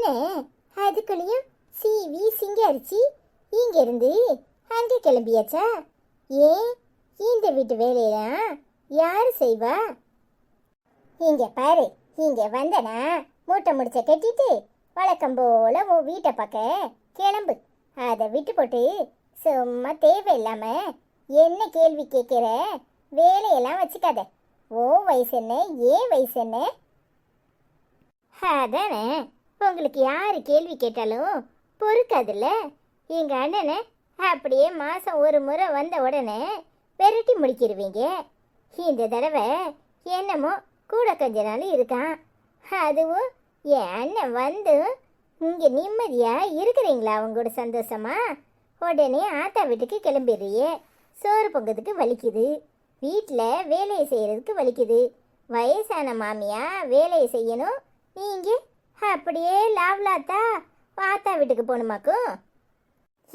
என்ன அதுக்குள்ளேயும் சீவி சிங்கரிச்சு இங்க இருந்து அங்கே கிளம்பியாச்சா? ஏன் இந்த வீட்டு வேலையெல்லாம் யாரு செய்வா? இங்க பாரு, இங்க வந்தனா மூட்டை முடிச்ச கட்டிட்டு வழக்கம் போல உன் வீட்டை பார்க்க கிளம்பு. அதை விட்டு போட்டு சும்மா தேவையில்லாம என்ன கேள்வி கேட்கிற வேலையெல்லாம் வச்சுக்காத. ஓ வயசு என்ன, ஏன் வயசு என்ன? அதானே, உங்களுக்கு யாரு கேள்வி கேட்டாலும் பொறுக்காதுல்ல. எங்க அண்ணனை அப்படியே மாசம் ஒரு முறை வந்த உடனே விரட்டி முடிக்கிடுவீங்க. இந்த தடவை என்னமோ கூட கொஞ்ச நாள் இருக்கான். அதுவும் என் அண்ணன் வந்து இங்கே நிம்மதியா இருக்கிறீங்களா? அவங்களோட சந்தோஷமா உடனே ஆத்தா வீட்டுக்கு கிளம்பிடுறியே. சோறு பொங்கத்துக்கு வலிக்குது, வீட்டில் வேலையை செய்யறதுக்கு வலிக்குது. வயசான மாமியா வேலையை செய்யணும், நீங்க அப்படியே லாவ்லாத்தா ஆத்தா வீட்டுக்கு போகணுமாக்கும்.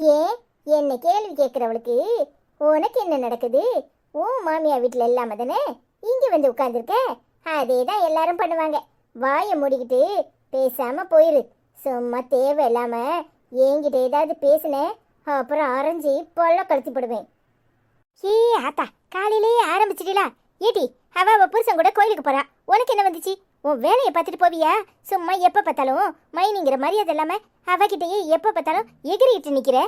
ஏன் என்ன கேள்வி கேட்குறவளுக்கு உனக்கு என்ன நடக்குது? ஓ மாமியா வீட்டில் இல்லாம தானே இங்கே வந்து உட்காந்துருக்க. அதே தான் எல்லாரும் பண்ணுவாங்க. வாயை மூடிக்கிட்டு பேசாம போயிரு. சும்மா தேவையில்லாம என்கிட்ட ஏதாவது பேசுனேன், அப்புறம் அரைஞ்சி பொல்ல கழிச்சு போடுவேன். ஏ ஆத்தா, காலையிலே ஆரம்பிச்சிட்டீங்களா? ஏடி, அவ புருஷன் கூட கோயிலுக்கு போறா, உனக்கு என்ன வந்துச்சு? உன் வேலையை பார்த்துட்டு போவியா? சும்மா எப்போ பார்த்தாலும் மைனிங்கிற மரியாதை இல்லாமல் அவகிட்டயே எப்போ பார்த்தாலும் எகிரிட்டு நிற்கிற.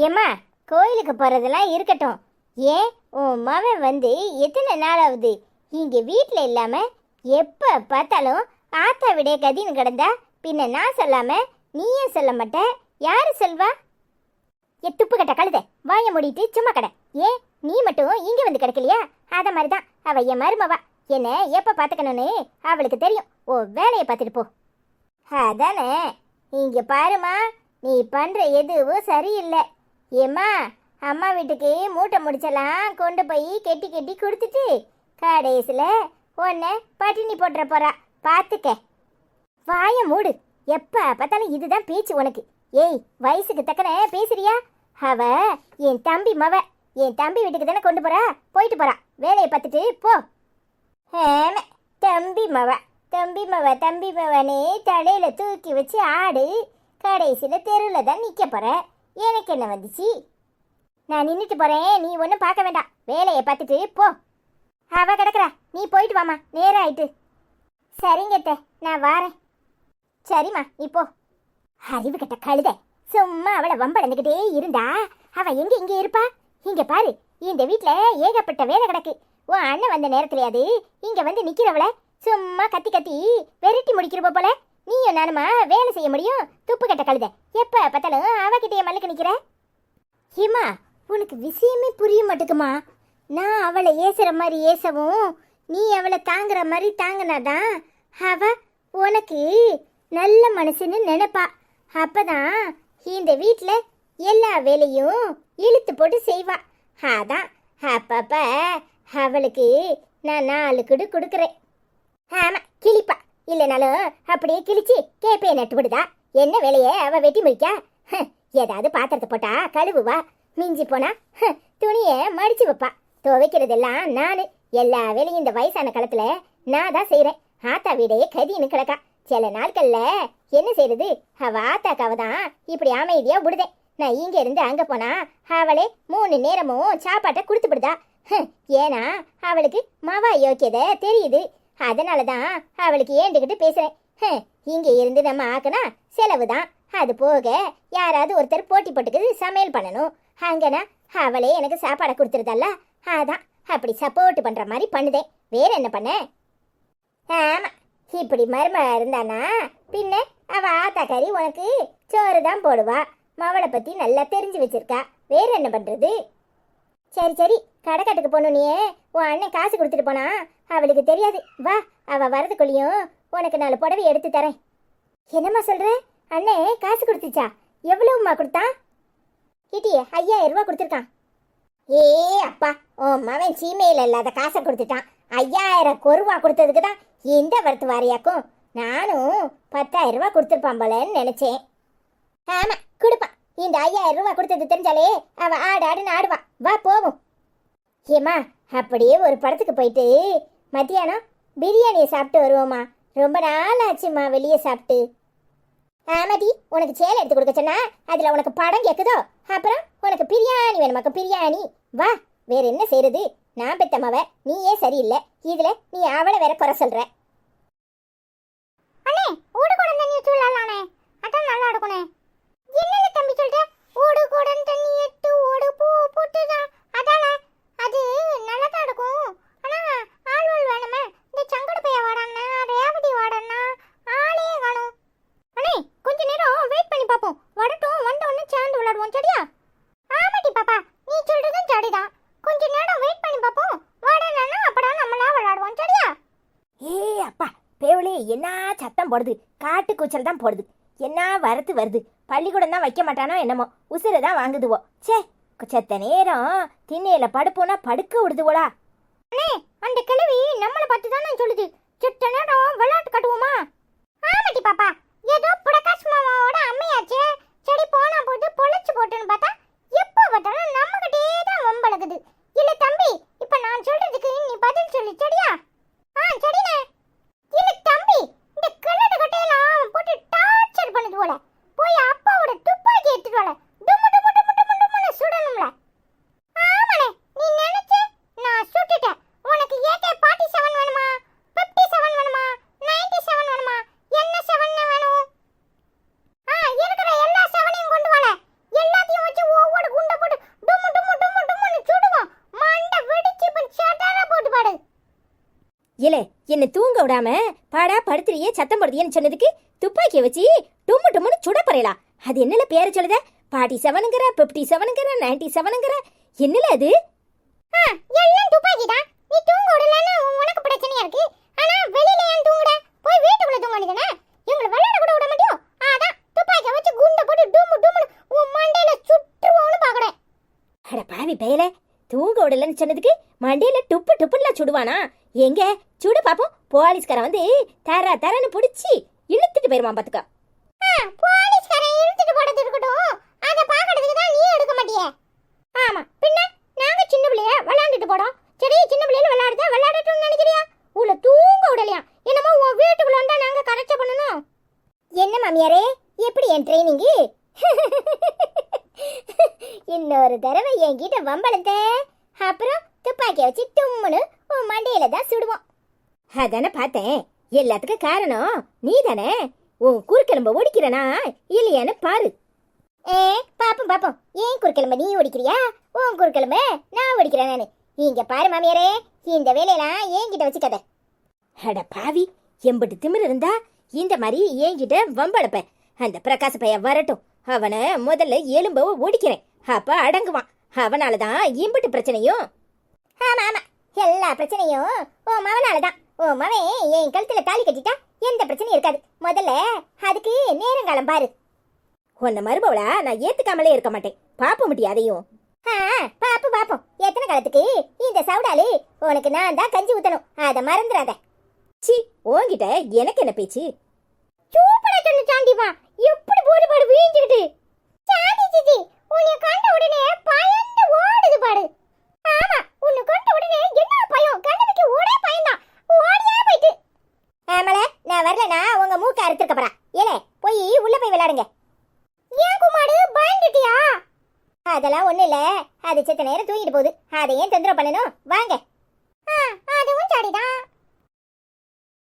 ஏம்மா, கோயிலுக்கு போகிறதெல்லாம் இருக்கட்டும். ஏன் உன் மகன் வந்து எத்தனை நாள் ஆகுது இங்கே வீட்டில் இல்லாமல்? எப்போ பார்த்தாலும் ஆத்தா விட கதின்னு கிடந்தா பின்ன நான் சொல்லாமல் நீயும் சொல்ல மாட்ட, யாரு சொல்வா? துப்பு கட்ட கழுத, வாய மூடிட்டு சும்மா கடை. ஏன் நீ மட்டும் இங்கே வந்து கிடக்கலையா? அத மாதிரி தான் அவ என் மருமவா. என்ன எப்போ பார்த்துக்கணும்னு அவளுக்கு தெரியும். ஓ வேலையை பார்த்துட்டு போ. அதானே, இங்கே பாருமா, நீ பண்ணுற எதுவும் சரியில்லை. ஏம்மா, அம்மா வீட்டுக்கு மூட்டை முடிச்செல்லாம் கொண்டு போய் கெட்டி கெட்டி கொடுத்துட்டு கடைசியில் உன்னை பட்டினி போட்டுற போறா, பார்த்துக்க. வாய மூடு, எப்போ பார்த்தாலும் இதுதான் பேச்சு உனக்கு. ஏய், வயசுக்கு தக்கன பேசுறியா? அவ என் தம்பி மவ, என் தம்பி வீட்டுக்கு தானே கொண்டு போறா, போயிட்டு போறா. வேலையை பார்த்துட்டு போ. தம்பி மவ தம்பி மவ தம்பி மவனே தலையில தூக்கி வச்சு ஆடு. கடைசியில் தெருவில் தான் நிற்க போற. எனக்கு என்ன வந்துச்சு? நான் நின்றுட்டு போறேன், நீ ஒன்றும் பார்க்க வேண்டாம். வேலையை பார்த்துட்டு போ. அவ கிடக்குறா, நீ போயிட்டு வாமா, நேரம் ஆயிட்டு. சரிங்கத்த, நான் வாரேன். சரிம்மா, நீ போ. அறிவு கட்ட கழுத, சும்மா அவளை வம்பளந்துக்கிட்டே இருந்தா அவ எங்க இங்கே இருப்பா? இங்க பாரு, இந்த வீட்டில் ஏகப்பட்ட வேலை கிடக்கு. உன் அண்ணன் வந்த நேரத்துலையாது இங்க வந்து நிக்கிறவள சும்மா கத்தி கத்தி வெரைட்டி முடிக்கிறப்ப போல நீயும் நானுமா வேலை செய்ய முடியும்? துப்பு கட்ட கழுத, எப்ப பார்த்தாலும் அவகிட்டே மல்லுக்கு நிக்கிற. ஹிமா, உனக்கு விஷயமே புரிய மாட்டேக்குமா? நான் அவளை ஏசுற மாதிரி ஏசவும் நீ அவளை தாங்குற மாதிரி தாங்கினாதான் அவ உனக்கு நல்ல மனசுன்னு நினைப்பா. அப்பதான் இந்த வீட்டில் எல்லா வேலையும் இழுத்து போட்டு செய்வா. அதான் அப்பப்ப அவளுக்கு நான் 4 குடு கொடுக்குறேன். ஆமா, கிளிப்பா. இல்லைனாலும் அப்படியே கிழிச்சு கேப்பையை நட்டு விடுதா. என்ன வேலையை அவ வெட்டி முடிக்கா? ஏதாவது பாத்திரத்தை போட்டா கழுவுவா. மிஞ்சி போனா துணியை மடிச்சு வைப்பா. துவைக்கிறதெல்லாம் நானு. எல்லா வேலையும் இந்த வயசான காலத்துல நான் தான் செய்யறேன். ஆத்தா வீடே கதின்னு கிடக்கா. சில நாட்கள்ல என்ன செய்யறது, அவ ஆத்தாக்காவ தான் இப்படி அமைதியா விடுதேன். நான் இங்க இருந்து அங்க போனா அவளே 3 நேரமும் சாப்பாட்டை கொடுத்து விடுதா. ஏன்னா அவளுக்கு மவா யோக்கியதை தெரியுது. அதனாலதான் அவளுக்கு ஏண்டுகிட்டு பேசுறேன். இங்க இருந்து நம்ம ஆக்குனா செலவுதான். அது போக யாராவது ஒருத்தர் போட்டி போட்டுக்கு சமையல் பண்ணணும். அங்கனா அவளே எனக்கு சாப்பாடை கொடுத்துருதல்ல, அதான் அப்படி சப்போர்ட் பண்ற மாதிரி பண்ணுதேன். வேற என்ன பண்ண? ஆமா, இப்படி மருமக இருந்தானா பின்ன அவ ஆத்தாக்காரி உனக்கு சோறு தான் போடுவா. மவளை பத்தி நல்லா தெரிஞ்சு வச்சிருக்கா. வேற என்ன பண்றது? சரி சரி, கடைக்காட்டுக்கு போகணுனியே உன் அண்ணன் காசு கொடுத்துட்டு போனா அவளுக்கு தெரியாது. வா, அவ வரதுக்குள்ளேயும் உனக்கு 4 புடவை எடுத்து தரேன். என்னம்மா சொல்ற? அண்ணே காசு கொடுத்துச்சா? எவ்வளவுமா கொடுத்தான்? கிட்டி 5000 ரூபா கொடுத்துருக்கான். ஏ அப்பா, உன் மவன் சீமையில் இல்லாத காசை கொடுத்துட்டான். 5000 கொருவா கொடுத்ததுக்கு தான் இந்த வரத்து வாரியாக்கும். நானும் 10000 ரூபா கொடுத்துருப்பான் போலன்னு நினைச்சேன். ஆமா, கொடுப்பான். இந்த 5000 ரூபா கொடுத்தது தெரிஞ்சாலே அவ ஆடுன்னு ஆடுவா. வா போவோம். ஏமா, அப்படியே ஒரு படத்துக்கு போயிட்டு மத்தியானம் பிரியாணியை சாப்பிட்டு வருவோமா? ரொம்ப நாள் ஆச்சுமா வெளியே சாப்பிட்டு. ஆமாடி, உனக்கு சேலை எடுத்து கொடுக்க சொன்னா அதுல உனக்கு படம் கேக்குதோ? அப்புறம் உனக்கு பிரியாணி வேணுமாக்க? பிரியாணி வா, வேற என்ன செய்யறது? நான் பெத்தம்மாவ, நீயே சரியில்லை, இதுல நீ அவளை வேற குறை சொல்ற. அண்ணே, ஓடு குடம் தண்ணி வச்சுடலானே, அதான் நல்லா இருக்குனே. என்னல தம்பி சொல்ற? ஓடு குடம் தண்ணி எட்டு ஓடு பூ போட்டுதான், அதானே? அது நல்லா தான் இருக்கும். ஆனா ஆள்வாள் வேணுமே. இந்த சங்கட பைய வாடன்னா, ரேவதி வாடன்னா ஆளே காணும். அண்ணே, கொஞ்ச நேரம் வெயிட் பண்ணி பாப்போம். வரட்டும், வந்த உடனே சேர்ந்து விளையாடுவோம், சரியா? ஆமாடி பாப்பா, நீ சொல்றதும் சரிதான். கொஞ்ச நேரம் வெயிட் பண்ணி பாப்போம். வாடனா அப்படா நம்மளா விளையாடுவோம், சரியா? ஏய் அப்பா, பேவளே என்ன சத்தம் போடுது? காட்டு கூச்சல் தான் போடுது. என்ன வரத்து வருது? பள்ளிக்கூடம் தான் வைக்க மாட்டானோ என்னமோ, உசுரை தான் வாங்குதுவோ. சே, செத்த நேரம் திண்ணையில படுப்போனா படுக்க விடுதுவோடா. அண்ணே, அந்த கிழவி நம்மளை பார்த்து தானே சொல்லுது, செத்த நேரம் விளையாட்டு கட்டுவோமா? ஆமாட்டி பாப்பா, ஏதோ பிரகாஷ் மாமாவோட அம்மையாச்சே, சரி போனா போட்டு பொழைச்சு போட்டுன்னு பார்த்தா எப்போ பார்த்தாலும் நம்மகிட்டே தான் வம்பளக்குது. இல்ல தம்பி, இப்ப நான் சொல்றதுக்கு நீ பதில் சொல்லு, சரியா? சரிண்ணே. இல்ல தம்பி, இந்த கிழடு கட்டையெல்லாம் போட்டு டார்ச்சர் பண்ணுது போல. போய் அப்பாவோட துப்பாக்கி எடுத்துட்டு வாழ, டும்மு டும்மு டும்மு டும்மு டும்முன்னு சுடணும்ல. ஆமாண்ணே, நீ நினைச்ச நான் சுட்டுட்டேன். உனக்கு AK-47 வேணுமா, 57 வேணுமா, 97 வேணுமா, என்ன 7 வேணும்? இருக்கிற எல்லா 7ஐயும் கொண்டு வாழ, எல்லாத்தையும் வச்சு ஒவ்வொரு குண்டை போட்டு டும்மு டும்மு டும்மு டும்முன்னு சுடுவோம். மண்டை வெடிச்சு இப்ப சட்டாரா போட்டு பாடு. இல்ல, என்ன தூங்க விடாம பாடா படுத்துறியே, சத்தம் போடுதியன்னு சொன்னதுக்கு துப்பாக்கியை வச்சு டும்மு டும்முன்னு சுட போறேலா? அது என்னல பேரு சொல்லுத? 47ங்கிற, 57ங்கிற, 97ங்கிற, என்னல அது? எல்லாம் துப்பாக்கி தான். நீ தூங்க விடலன்னு உனக்கு பிரச்சனையா இருக்கு. ஆனா வெளியில ஏன் தூங்குற? போய் வீட்டுக்குள்ள தூங்க வேண்டியதானே? எங்களை விளையாட கூட விட மாட்டியோ? அதான் துப்பாக்கியை வச்சு குண்டை போட்டு டும்மு டும்முன்னு உன் மண்டையில சுட்டுவோன்னு பாக்குறேன். அட பாவி பயல, தூங்க விடலன்னு சொன்னதுக்கு மண்டையில டுப்பு டுப்புலாம் சுடுவானா? எங்க சுடு பாப்போம். போலீஸ்காரன் வந்து தர தரன்னு பிடிச்சி இழுத்துட்டு போயிருமா பாத்துக்க. போலீஸ்காரன் இழுத்துட்டு போறது இருக்கட்டும், அத பாக்கிறதுக்கு தான் நீ எடுக்க மாட்டியே. ஆமா பின்ன, நாங்க சின்ன பிள்ளைய விளையாண்டுட்டு போறோம். சரி, சின்ன பிள்ளைல விளையாடுதா விளையாடட்டும்னு நினைக்கிறியா? உள்ள தூங்க விடலையா? என்னமோ உன் வீட்டுக்குள்ள வந்தா நாங்க கரெக்ட் பண்ணணும். என்ன மாமியாரே, எப்படி என் ட்ரைனிங்கு? இன்னொரு தடவை என்கிட்ட வம்பளந்த அப்புறம் துப்பாக்கிய வச்சு தும்முன்னு உன் மண்டையில தான் சுடுவோம். அதானே பார்த்தேன். எல்லாத்துக்கும் காரணம் நீ தானே. உன் குறுக்கெலும்ப ஒடிக்கிறனா இல்லையான்னு பாரு. பாப்போம் பாப்போம். ஏன் குறுக்கெலும்ப நீ ஒடிக்கிறியா, உன் குறுக்கெலும்ப நான் ஒடிக்கிறேன் நானு. இங்க பாரு மாமியாரே, இந்த வேலையெல்லாம் என்கிட்ட வச்சுக்கத. அட பாவி, எம்பிட்டு திமிரு இருந்தா இந்த மாதிரி என்கிட்ட வம்பளப்ப. அந்த பிரகாச பைய வரட்டும், அவனை முதல்ல எலும்ப ஒடிக்கிறேன், அப்ப அடங்குவான். அவனாலதான் இம்பிட்டு பிரச்சனையும். ஆமா ஆமா, எல்லா பிரச்சனையும் உன் மவனாலதான். உன் மவன் என் கழுத்துல தாலி கட்டிட்டா எந்த பிரச்சனையும் இருக்காது. முதல்ல அதுக்கு நேரங்காலம் பாரு. உன்ன மருமவளா நான் ஏத்துக்காமலே இருக்க மாட்டேன். பாப்ப முடியும் அதையும். பாப்போம் பாப்போம். எத்தனை காலத்துக்கு இந்த சவுடாலு உனக்கு நான் தான் கஞ்சி ஊத்தணும், அத மறந்துடாத. சி, உன்கிட்ட எனக்கு என்ன பேச்சு? சூப்பரா சொன்ன சாண்டிமா, எப்படி போடு பாடு வீஞ்சிக்கிட்டு. சாண்டி சித்தி, உன்னை கண்ட உடனே பயந்து ஓடுது பாடு. ஆமா, உன்னை கண்ட உடனே என்ன பயம்? கண்ணனுக்கு ஒரே பயம்தான், ஓடியா போயிட்டு. ஆமல, நான் வரலனா உங்க மூக்க அறுத்துக்க போறா. ஏலே, போய் உள்ள போய் விளையாடுங்க. ஏன் குமாரு, பயந்துட்டியா? அதெல்லாம் ஒண்ணு இல்ல, அது செத்த நேரம் தூங்கிட்டு போகுது, அதை ஏன் தொந்தரவு பண்ணணும்? வாங்க. அதுவும் சரிதான்.